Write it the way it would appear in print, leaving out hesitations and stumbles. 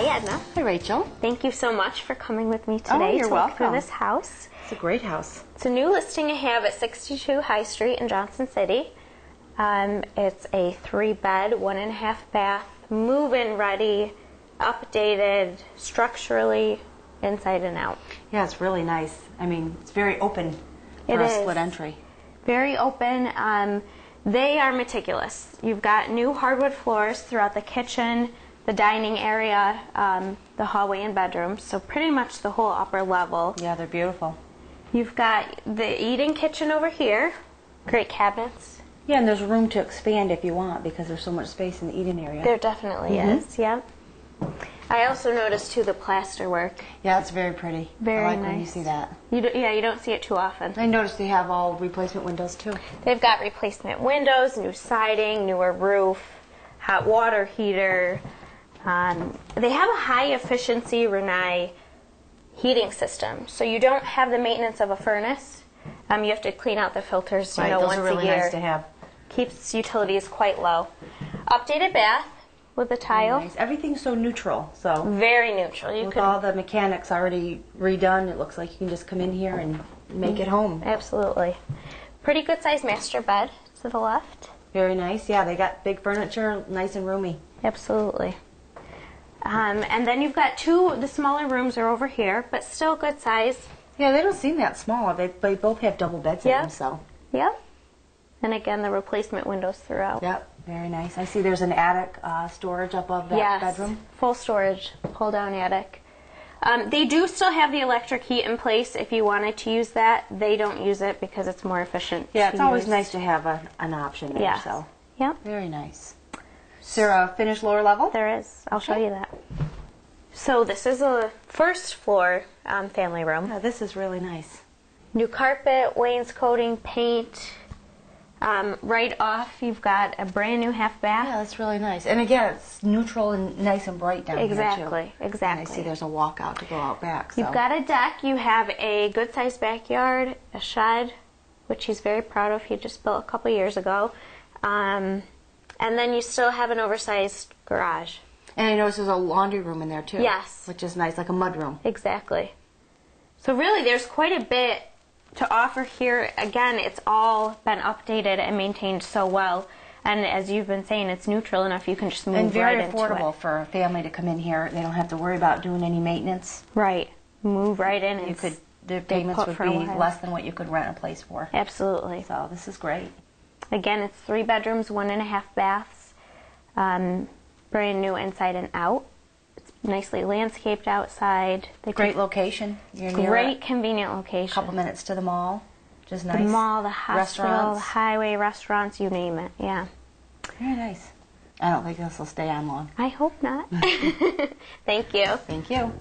Hi, Edna. Hi, Rachel. Thank you so much for coming with me today you're to look through welcome. this house. It's a great house. It's a new listing I have at 62 High Street in Johnson City. It's a 3-bed, 1.5 bath, move-in ready, updated, structurally, inside and out. Yeah, it's really nice. I mean, it's very open for a split entry. Very open. They are meticulous. You've got new hardwood floors throughout the kitchen, the dining area, the hallway and bedrooms, so pretty much the whole upper level. Yeah, they're beautiful. You've got the eating kitchen over here, great cabinets. Yeah, and there's room to expand if you want because there's so much space in the eating area. There definitely is, yep. I also noticed too the plaster work. Yeah, it's very pretty. Very I like nice. when you see that. You don't see it too often. I noticed they have all replacement windows too. They've got replacement windows, new siding, newer roof, hot water heater. They have a high efficiency Rinnai heating system, so you don't have the maintenance of a furnace. You have to clean out the filters, Those once are really a year. nice to have. Keeps utilities quite low. Updated bath with a tile. Nice. Everything's so neutral. So Very neutral. You with could all the mechanics already redone, it looks like you can just come in here and make it home. absolutely. Pretty good sized master bed to the left. Very nice. Yeah, they got big furniture, nice and roomy. Absolutely. And then you've got the smaller rooms are over here, but still good size. Yeah, they don't seem that small. They both have double beds in them, so. Yep. And again, the replacement windows throughout. Yep, very nice. I see there's an attic storage above that Yes, bedroom. full storage, pull down attic. They do still have the electric heat in place if you wanted to use that. They don't use it because it's more efficient. Yeah, to it's always use. nice to have an option there. Yes. So Yep, very nice. Is there a finished lower level? there is. I'll show you that. So this is a first floor family room. Yeah, this is really nice. New carpet, wainscoting, paint. Right off, you've got a brand new half bath. Yeah, that's really nice. And again, it's neutral and nice and bright down here too. Exactly. And I see there's a walkout to go out back. So. You've got a deck. You have a good-sized backyard, a shed, which he's very proud of. He just built a couple years ago. And then you still have an oversized garage. And I notice there's a laundry room in there too. Yes. Which is nice, like a mud room. Exactly. So really, there's quite a bit to offer here. Again, it's all been updated and maintained so well. And as you've been saying, it's neutral enough you can just move And very right into affordable it. for a family to come in here. They don't have to worry about doing any maintenance. Right. Move right in. You and could, the stay payments put would for a be while. less than what you could rent a place for. Absolutely. So this is great. Again, it's 3 bedrooms, 1.5 baths, brand new inside and out. It's nicely landscaped outside. Great location. You're near Great convenient location. a couple minutes to the mall, which is nice. The mall, the hospital, the Restaurants. highway, restaurants, you name it. Yeah. Very nice. I don't think this will stay on long. I hope not. Thank you. Thank you.